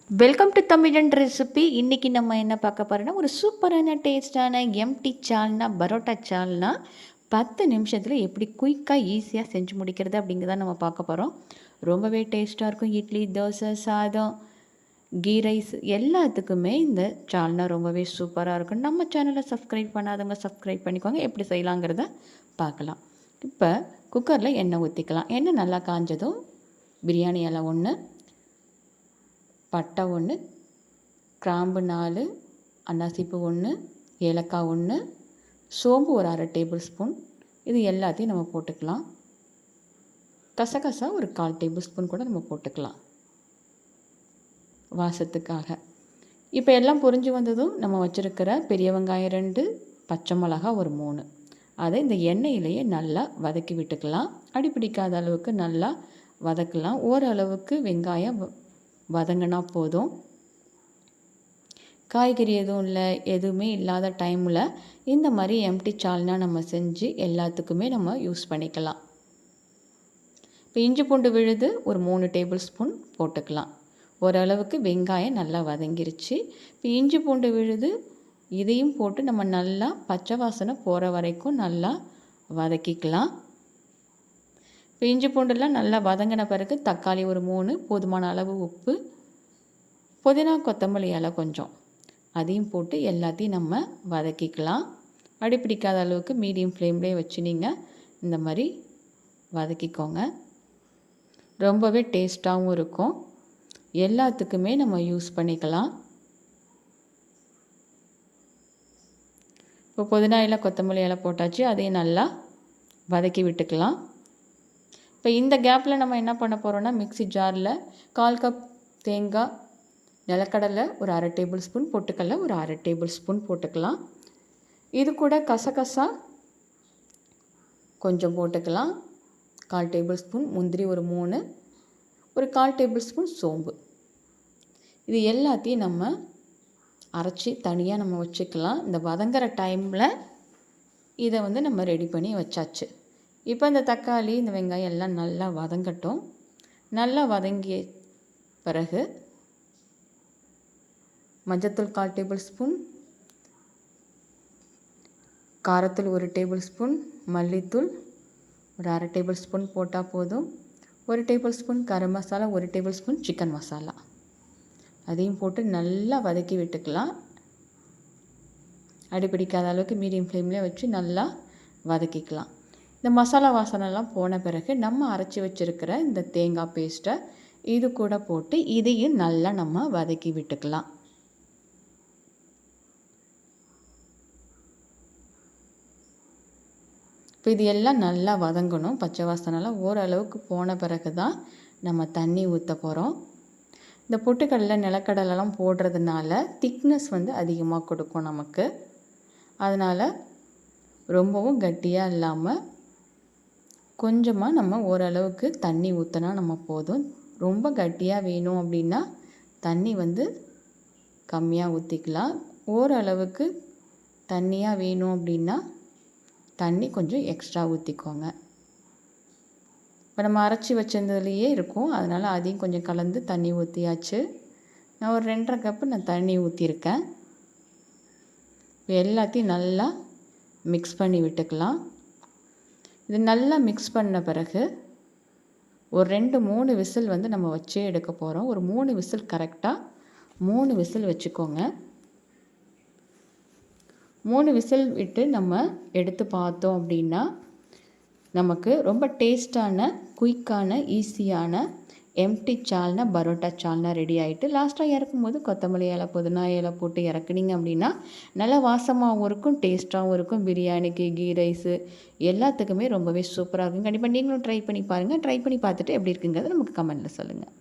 Welcome to தமிழன் recipe. இன்றைக்கி நம்ம என்ன பார்க்க போகிறோன்னா, ஒரு சூப்பரான டேஸ்டான எம்டி சால்னா, பரோட்டா சால்னா 10 நிமிஷத்தில் எப்படி குயிக்காக ஈஸியாக செஞ்சு முடிக்கிறது அப்படிங்கிறத நம்ம பார்க்க போகிறோம். ரொம்பவே டேஸ்ட்டாக இருக்கும். இட்லி, தோசை, சாதம், கீ ரைஸ் எல்லாத்துக்குமே இந்த சால்னா ரொம்பவே சூப்பராக இருக்கும். நம்ம சேனலை சப்ஸ்கிரைப் பண்ணாதவங்க சப்ஸ்கிரைப் பண்ணிக்கோங்க. எப்படி செய்யலாங்கிறத பார்க்கலாம். இப்போ குக்கரில் எண்ணெய் ஊற்றிக்கலாம். எண்ணெய் நல்லா காஞ்சதும் பிரியாணி இலை 1, பட்டை 1, கிராம்பு 4, அன்னாசிப்பூ 1, ஏலக்காய் 1, சோம்பு ஒரு 1/2 டேபிள் ஸ்பூன், இது எல்லாத்தையும் நம்ம போட்டுக்கலாம். கசகசா ஒரு 1/4 டேபிள் ஸ்பூன் கூட நம்ம போட்டுக்கலாம் வாசத்துக்காக. இப்போ எல்லாம் பொரிஞ்சு வந்ததும் நம்ம வச்சுருக்கிற பெரிய வெங்காயம் 2, பச்சை மிளகா ஒரு 3, அதை இந்த எண்ணெயிலேயே நல்லா வதக்கி விட்டுக்கலாம். அடி பிடிக்காத அளவுக்கு நல்லா வதக்கலாம். ஓரளவுக்கு வெங்காயம் வதங்கினா போதும். காய்கறி எதுவும் இல்லை, எதுவுமே இல்லாத டைமில் இந்த மாதிரி எம்டி சால்னா நம்ம செஞ்சு எல்லாத்துக்குமே நம்ம யூஸ் பண்ணிக்கலாம். இப்போ இஞ்சி பூண்டு விழுது ஒரு 3 டேபிள் ஸ்பூன் போட்டுக்கலாம். ஓரளவுக்கு வெங்காயம் நல்லா வதங்கிருச்சு. இப்போ இஞ்சி பூண்டு விழுது இதையும் போட்டு நம்ம நல்லா பச்சை வாசனை போகிற வரைக்கும் நல்லா வதக்கிக்கலாம். இப்போ இஞ்சி பூண்டுலாம் நல்லா வதங்கின பிறகு தக்காளி ஒரு 3, போதுமான அளவு உப்பு, புதினா கொத்தமல்லி இலை கொஞ்சம், அதையும் போட்டு எல்லாத்தையும் நம்ம வதக்கிக்கலாம். அடி பிடிக்காத அளவுக்கு மீடியம் ஃப்ளேம்லேயே வச்சு நீங்கள் இந்த மாதிரி வதக்கிக்கோங்க. ரொம்பவே டேஸ்ட்டாகவும் இருக்கும். எல்லாத்துக்குமே நம்ம யூஸ் பண்ணிக்கலாம். இப்போ புதினா இலை கொத்தமல்லி இலை போட்டாச்சு, அதையும் நல்லா வதக்கி விட்டுக்கலாம். இப்போ இந்த கேப்பில் நம்ம என்ன பண்ண போகிறோன்னா, மிக்ஸி ஜாரில் 1/4 கப் தேங்காய், நிலக்கடலை ஒரு 1/2 டேபிள் ஸ்பூன், பொட்டுக்கடலை ஒரு 1/2 டேபிள் ஸ்பூன் போட்டுக்கலாம். இது கூட கசகசா கொஞ்சம் போட்டுக்கலாம், 1/4 டேபிள் ஸ்பூன், முந்திரி ஒரு 3, ஒரு 1/4 டேபிள் ஸ்பூன் சோம்பு. இது எல்லாத்தையும் நம்ம அரைச்சி தனியாக நம்ம வச்சுக்கலாம். இந்த வதங்குற டைமில் இதை நம்ம ரெடி பண்ணி வச்சாச்சு. இப்போ இந்த தக்காளி, இந்த வெங்காயம் எல்லாம் நல்லா வதங்கட்டும். நல்லா வதங்கிய பிறகு மஞ்சத்தூள் 1/4 டேபிள் ஸ்பூன், காரத்தூள் 1 டேபிள் ஸ்பூன், மல்லித்தூள் ஒரு 1/2 டேபிள் ஸ்பூன் போட்டால் போதும். 1 tablespoon garam masala, 1 tablespoon chicken masala, அதையும் போட்டு நல்லா வதக்கி விட்டுக்கலாம். அடிப்பிடிக்காத அளவுக்கு மீடியம் ஃப்ளேம்லேயே வச்சு நல்லா வதக்கிக்கலாம். இந்த மசாலா வாசனைலாம் போன பிறகு நம்ம அரைச்சி வச்சுருக்கிற இந்த தேங்காய் பேஸ்ட்டை இது கூட போட்டு இதையும் நல்லா நம்ம வதக்கி விட்டுக்கலாம். இப்போ இது எல்லாம் நல்லா வதங்கணும். பச்சை வாசனைலாம் ஓரளவுக்கு போன பிறகு தான் நம்ம தண்ணி ஊற்ற போகிறோம். இந்த பொட்டுக்கடலை, நிலக்கடலைலாம் போடுறதுனால திக்னஸ் அதிகமாக கொடுக்கும் நமக்கு. அதனால் ரொம்பவும் கட்டியாக இல்லாமல் கொஞ்சமாக நம்ம ஓரளவுக்கு தண்ணி ஊற்றினா நம்ம போதும். ரொம்ப கட்டியாக வேணும் அப்படின்னா தண்ணி கம்மியாக ஊற்றிக்கலாம். ஓரளவுக்கு தண்ணியாக வேணும் அப்படின்னா தண்ணி கொஞ்சம் எக்ஸ்ட்ரா ஊற்றிக்கோங்க. இப்போ நம்ம அரைச்சி வச்சிருந்ததுலேயே இருக்கும், அதனால் அதையும் கொஞ்சம் கலந்து தண்ணி ஊற்றியாச்சு. நான் ஒரு 2.5 கப்பு நான் தண்ணி ஊற்றிருக்கேன். இப்போ எல்லாத்தையும் நல்லா மிக்ஸ் பண்ணி விட்டுக்கலாம். இது நல்லா மிக்ஸ் பண்ண பிறகு ஒரு 2-3 விசில் நம்ம வச்சே எடுக்க போகிறோம். ஒரு 3 விசில், கரெக்டாக 3 விசில் வச்சுக்கோங்க. 3 விசில் விட்டு நம்ம எடுத்து பார்த்தோம் அப்படின்னா நமக்கு ரொம்ப டேஸ்டான, குயிக்கான, ஈஸியான எம்டி சால்னா, பரோட்டா சால்னா ரெடி ஆகிட்டு, லாஸ்ட்டாக இறக்கும்போது கொத்தமல்லி இலை, புதினா இலை போட்டு இறக்குனீங்க அப்படின்னா நல்லா வாசமாகவும் இருக்கும், டேஸ்ட்டாகவும் இருக்கும். பிரியாணிக்கு, கீ ரைஸு எல்லாத்துக்குமே ரொம்பவே சூப்பராக இருக்கும். கண்டிப்பாக நீங்களும் ட்ரை பண்ணி பாருங்கள். ட்ரை பண்ணி பார்த்துட்டு எப்படி இருக்குங்கிறத நமக்கு கமெண்ட்டில் சொல்லுங்கள்.